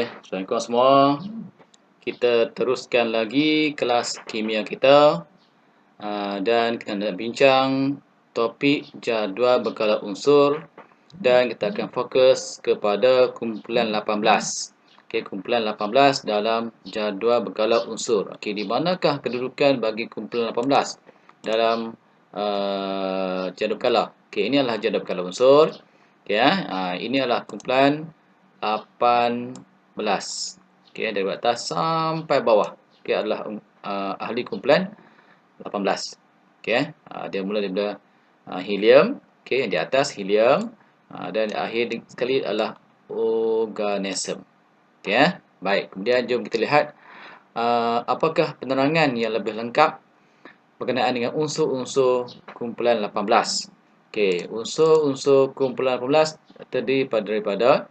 Assalamualaikum semua. Kita teruskan lagi kelas kimia kita dan kita nak bincang topik jadual berkala unsur dan kita akan fokus kepada kumpulan 18. Okey, kumpulan 18 dalam jadual berkala unsur. Okey, di manakah kedudukan bagi kumpulan 18 dalam jadual berkala? Okey, ini adalah jadual berkala unsur. Okey, ini adalah kumpulan 18. Okey, dari atas sampai bawah. Okey, adalah ahli kumpulan 18. Okey, dia mula daripada helium. Okey, yang di atas helium dan akhir sekali adalah organisme. Okey, baik. Kemudian jom kita lihat apakah penerangan yang lebih lengkap berkenaan dengan unsur-unsur kumpulan 18. Okey, unsur-unsur kumpulan 18 terdiri daripada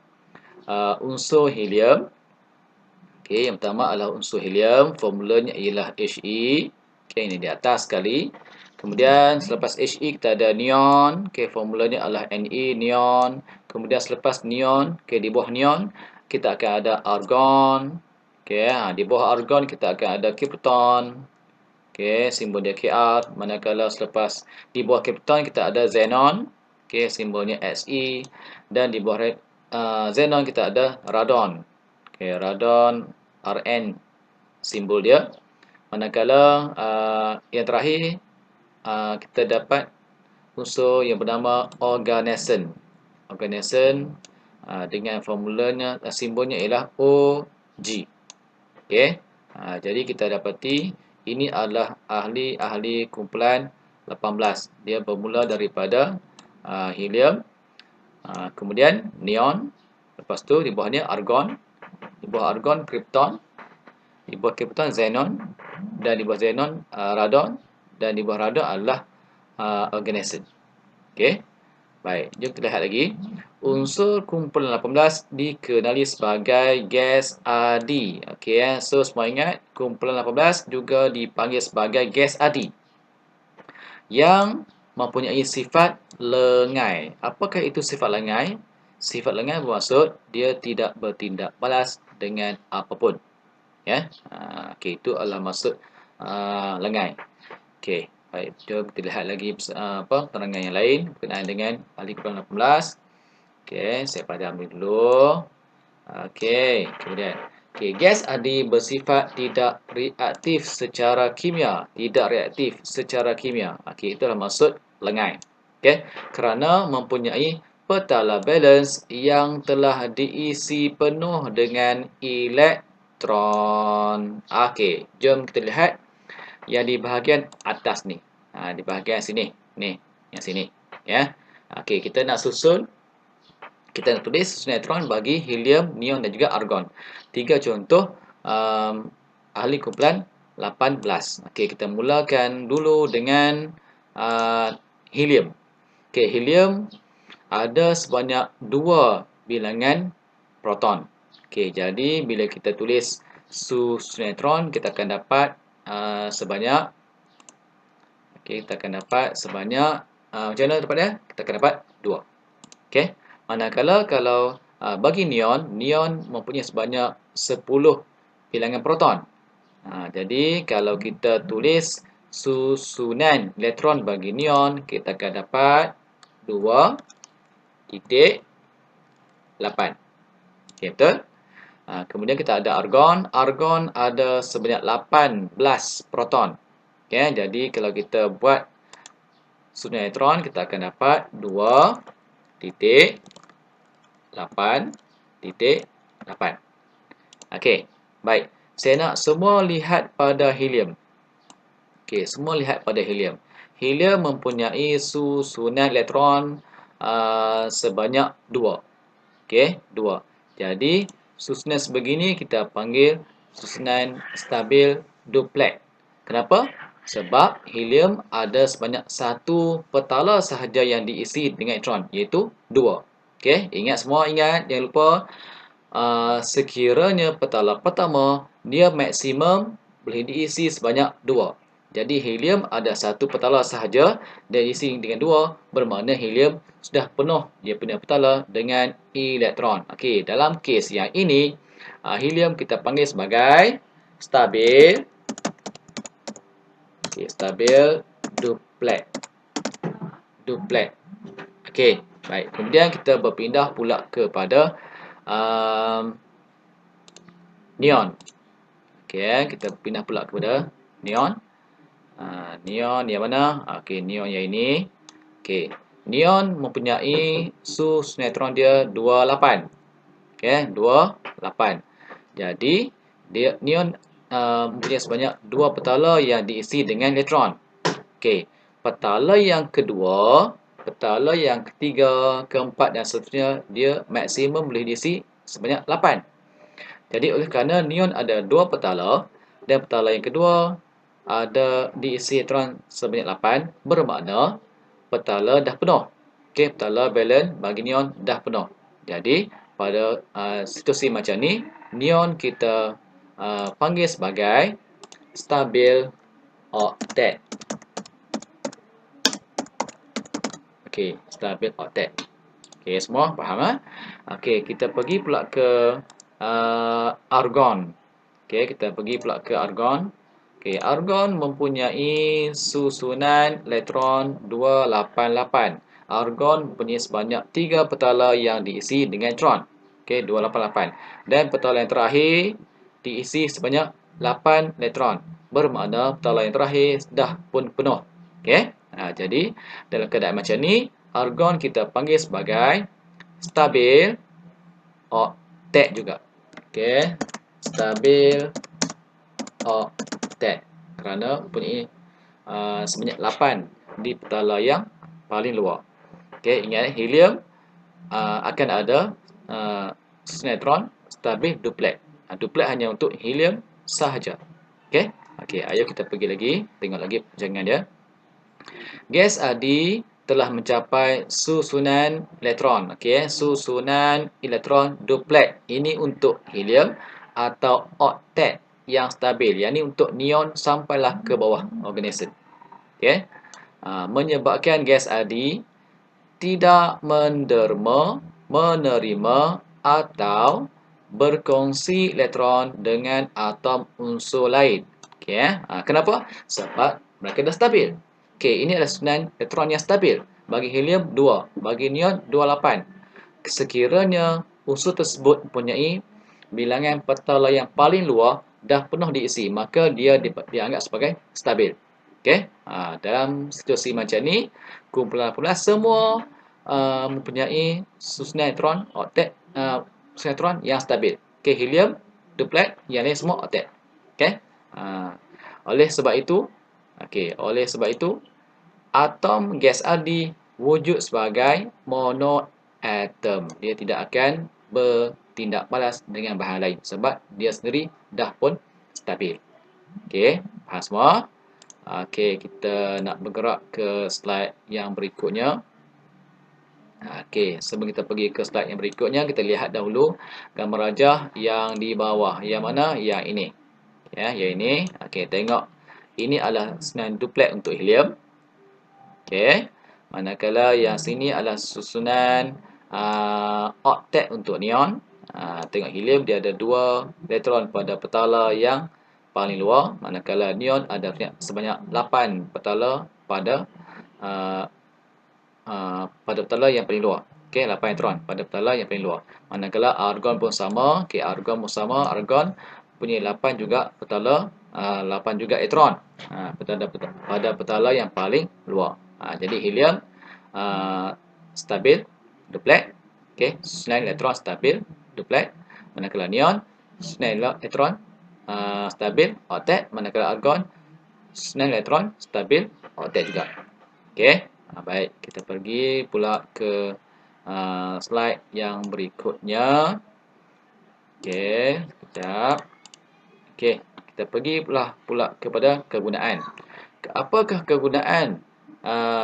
unsur helium. Okey, yang pertama adalah unsur helium, formulanya ialah He. Okey, ini di atas sekali. Kemudian selepas He kita ada neon. Okey, formulanya adalah Ne, neon. Kemudian selepas neon, okey, di bawah neon kita akan ada argon. Okey, di bawah argon kita akan ada krypton. Okey, simbol dia Kr. Manakala selepas di bawah krypton kita ada xenon. Okey, simbolnya Xe. Dan di bawah xenon kita ada radon. Okey, radon Rn simbol dia. Manakala yang terakhir kita dapat unsur yang bernama organisme. Organisme dengan formulanya simbolnya ialah Og. Okey. Jadi kita dapati ini adalah ahli kumpulan 18. Dia bermula daripada helium, kemudian neon, lepas tu di bawahnya argon, di bawah argon krypton, di bawah krypton xenon, dan di bawah xenon radon, dan di bawah radon adalah organisme. Okey. Baik, jom kita lihat lagi. Unsur kumpulan 18 dikenali sebagai gas adi. Okey, so semua ingat kumpulan 18 juga dipanggil sebagai gas adi yang mempunyai sifat lengai. Apakah itu sifat lengai? Sifat lengai bermaksud dia tidak bertindak balas dengan apapun. Ya. Okey, itu adalah maksud lengai. Okey, baik. Jom kita lihat lagi penerangan yang lain berkenaan dengan ahli kumpulan 18. Okey, saya padam dulu. Okey, kemudian gas adi bersifat tidak reaktif secara kimia. Tidak reaktif secara kimia. Okey, itulah maksud lengai. Okey, kerana mempunyai petala valens yang telah diisi penuh dengan elektron. Okey, jom kita lihat yang di bahagian atas ni. Di bahagian sini. Ni, yang sini. Ya. Okey, kita nak susun. Kita nak tulis susunan elektron bagi helium, neon dan juga argon. 3 contoh ahli kumpulan 18. Okey, kita mulakan dulu dengan helium. Okey, helium ada sebanyak 2 bilangan proton. Okey, jadi bila kita tulis susunan elektron, kita akan dapat sebanyak macam mana dapat dia? Kita akan dapat 2. Okey. Manakala kalau bagi neon mempunyai sebanyak 10 bilangan proton. Jadi kalau kita tulis susunan elektron bagi neon, kita akan dapat 2.8. Okey, betul? Kemudian kita ada argon. Argon ada sebanyak 18 proton. Okey, jadi kalau kita buat susunan elektron, kita akan dapat 2.8.8. Okey, baik. Saya nak semua lihat pada helium. Okey, semua lihat pada helium. Helium mempunyai susunan elektron sebanyak 2. Okey, 2. Jadi, susunan sebegini kita panggil susunan stabil duplex. Kenapa? Sebab helium ada sebanyak 1 petala sahaja yang diisi dengan elektron, iaitu 2. Okey, ingat, jangan lupa sekiranya petala pertama dia maksimum boleh diisi sebanyak 2. Jadi helium ada satu petala sahaja dan diisi dengan dua, bermakna helium sudah penuh dia punya petala dengan elektron. Okey, dalam kes yang ini, helium kita panggil sebagai stabil. Okey, stabil duplet. Duplet. Okey, baik. Kemudian kita berpindah pula kepada neon. Okey, kita pindah pula kepada neon. Neon yang mana? Okey, neon yang ini. Okey, neon mempunyai sus neutron dia 28. Okey, 28. Jadi, dia neon mempunyai sebanyak 2 petala yang diisi dengan elektron. Okey, petala yang kedua, petala yang ketiga, keempat dan seterusnya, dia maksimum boleh diisi sebanyak 8. Jadi oleh kerana neon ada 2 petala dan petala yang kedua ada diisi elektron sebanyak 8, bermakna petala dah penuh. Okey, petala valence bagi neon dah penuh. Jadi pada situasi macam ni, neon kita panggil sebagai stabil oktet. Okey, stabil oktet. Okey, semua faham? Okey, kita pergi pula ke argon. Okey, kita pergi pula ke argon. Okey, argon mempunyai susunan elektron 288. Argon mempunyai sebanyak 3 petala yang diisi dengan elektron. Okey, 288. Dan petala yang terakhir diisi sebanyak 8 elektron. Bermakna petala yang terakhir dah pun penuh. Okey. Jadi dalam keadaan macam ni, argon kita panggil sebagai stabil oktet juga. Okey, stabil oktet kerana mempunyai sebanyak 8 di petala yang paling luar. Okey, ingat helium akan ada neutron stabil duplet. Duplet hanya untuk helium sahaja. Okey. Okey, ayo kita pergi lagi, tengok lagi perbincangan dia. Gas adi telah mencapai susunan elektron. Okey, susunan elektron duplet. Ini untuk helium atau oktet yang stabil. Yang ini untuk neon sampailah ke bawah organisme. Okey. Menyebabkan gas adi tidak menerima atau berkongsi elektron dengan atom unsur lain. Okey, kenapa? Sebab mereka dah stabil. Okey, ini adalah susunan elektron yang stabil. Bagi helium 2, bagi neon 28. Sekiranya unsur tersebut mempunyai bilangan petala yang paling luar dah penuh diisi, maka dia dianggap sebagai stabil. Okey, dalam situasi macam ni, kumpulan-kumpulan semua mempunyai susunan elektron oktet, susunan elektron yang stabil. Okey, helium, duplet, yang lain semua oktet. Okey. Oleh sebab itu, atom gas adi wujud sebagai monoatom. Dia tidak akan bertindak balas dengan bahan lain sebab dia sendiri dah pun stabil. Okey, faham semua? Okey, kita nak bergerak ke slide yang berikutnya. Okey, sebelum kita pergi ke slide yang berikutnya, kita lihat dahulu gambar rajah yang di bawah. Yang mana? Yang ini. Ya, yang ini. Okey, tengok. Ini adalah susunan duplet untuk helium. Okey. Manakala yang sini adalah susunan oktet untuk neon. Tengok helium dia ada 2 elektron pada petala yang paling luar, manakala neon ada sebanyak 8 petala pada petala yang paling luar. Okey, 8 elektron pada petala yang paling luar. Manakala argon pun sama. Okey, argon pun sama. Argon punya 8 juga petala, 8 juga elektron pada petala yang paling luar. Jadi helium stabil duplet. Okey, susunan elektron stabil duplet. Manakala neon susunan elektron stabil oktet. Manakala argon susunan elektron stabil oktet juga. Okey. Baik, kita pergi pula ke slide yang berikutnya. Okey, sekejap. Okey, kita pergi pula kepada kegunaan. Apakah kegunaan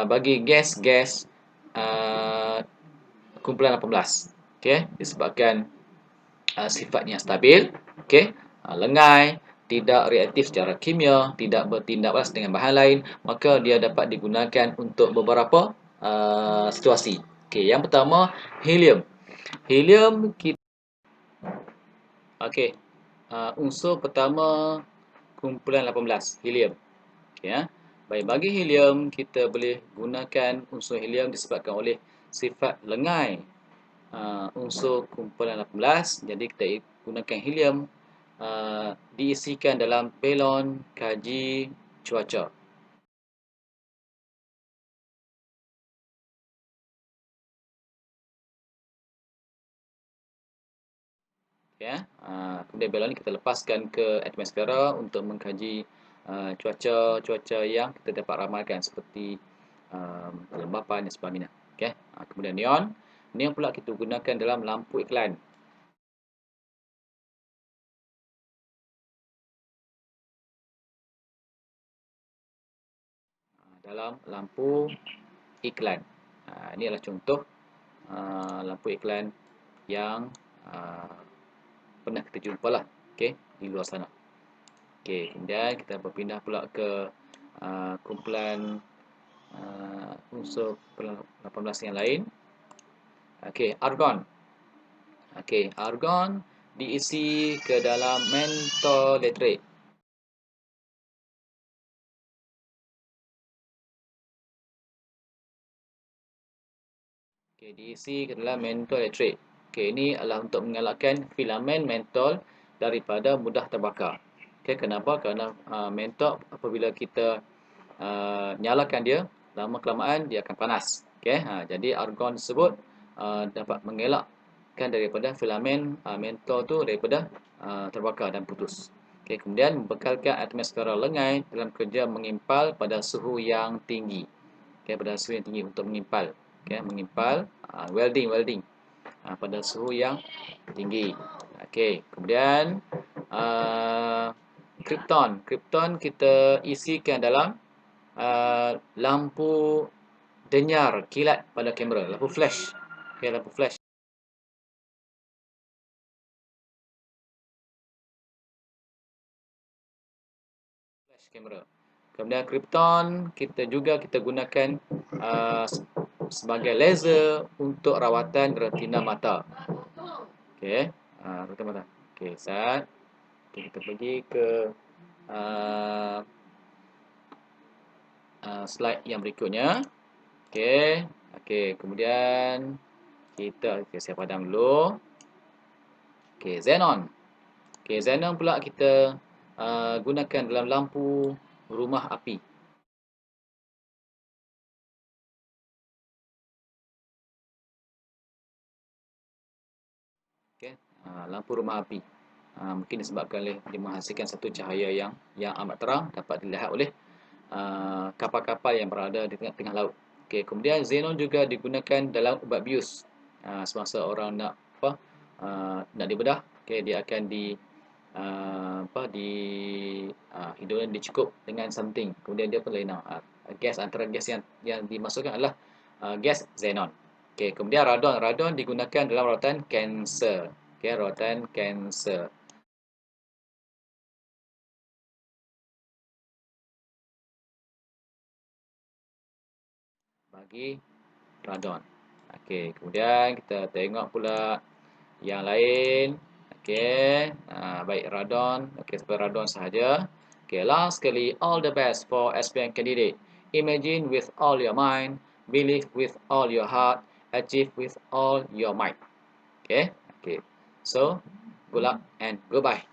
bagi gas-gas kumpulan 18? Okey, disebabkan sifatnya stabil, okey, lengai, tidak reaktif secara kimia, tidak bertindak balas dengan bahan lain, maka dia dapat digunakan untuk beberapa situasi. Okey, yang pertama helium. Helium kita okey. Unsur pertama kumpulan 18, helium. Okey ya. Baik, bagi helium kita boleh gunakan unsur helium disebabkan oleh sifat lengai unsur kumpulan 18. Jadi kita gunakan helium diisikan dalam balon kaji cuaca. Ya, kemudian balon ini kita lepaskan ke atmosfera untuk mengkaji cuaca yang kita dapat ramalkan seperti kelembapan dan sebagainya. Okey. Kemudian neon. Neon pula kita gunakan dalam lampu iklan. Dalam lampu iklan. Ini adalah contoh lampu iklan yang pernah kita jumpa lah, okey, di luar sana. Okey, kemudian kita berpindah pula ke kumpulan unsur 18 yang lain. Okey, argon. Okey, argon diisi ke dalam mentol letrate. Okey, diisi ke dalam mentol letrate. Okey, ini adalah untuk mengelakkan filamen mentol daripada mudah terbakar. Okey, kenapa? Kerana mentol apabila kita nyalakan dia, lama kelamaan dia akan panas. Okey, jadi argon tersebut dapat mengelakkan daripada filamen mentol tu daripada terbakar dan putus. Okey, kemudian membekalkan atmosfera lengai dalam kerja mengimpal pada suhu yang tinggi. Okey, pada suhu yang tinggi untuk mengimpal. Okey, mengimpal welding pada suhu yang tinggi. Okey, kemudian krypton. Krypton kita isikan dalam lampu denyar kilat pada kamera, lampu flash. Okey, lampu flash kamera. Kemudian krypton kita gunakan sebagai laser untuk rawatan retina mata. Okey, retina mata. Okey, sat. Okay, kita pergi ke slide yang berikutnya. Okey, okey, kemudian saya padam dulu. Okey, xenon. Okey, xenon pula kita gunakan dalam lampu rumah api. Okey, lampu rumah api. Mungkin disebabkan oleh dia menghasilkan satu cahaya yang amat terang dapat dilihat oleh kapal-kapal yang berada di tengah-tengah laut. Okey, kemudian xenon juga digunakan dalam ubat bius. Semasa orang nak dibedah, okey, dia akan hidungnya dicukup dengan something. Kemudian dia pun lain antara gas yang dimasukkan adalah gas xenon. Okey, kemudian radon. Radon digunakan dalam rawatan kanser. Okey, rawatan kanser. Bagi radon. Okey, kemudian kita tengok pula yang lain. Okey, baik radon. Okey, sampai radon sahaja. Okey, last sekali, all the best for SPM candidate. Imagine with all your mind, believe with all your heart, achieve with all your might. Okay. Okay. So, good luck and goodbye.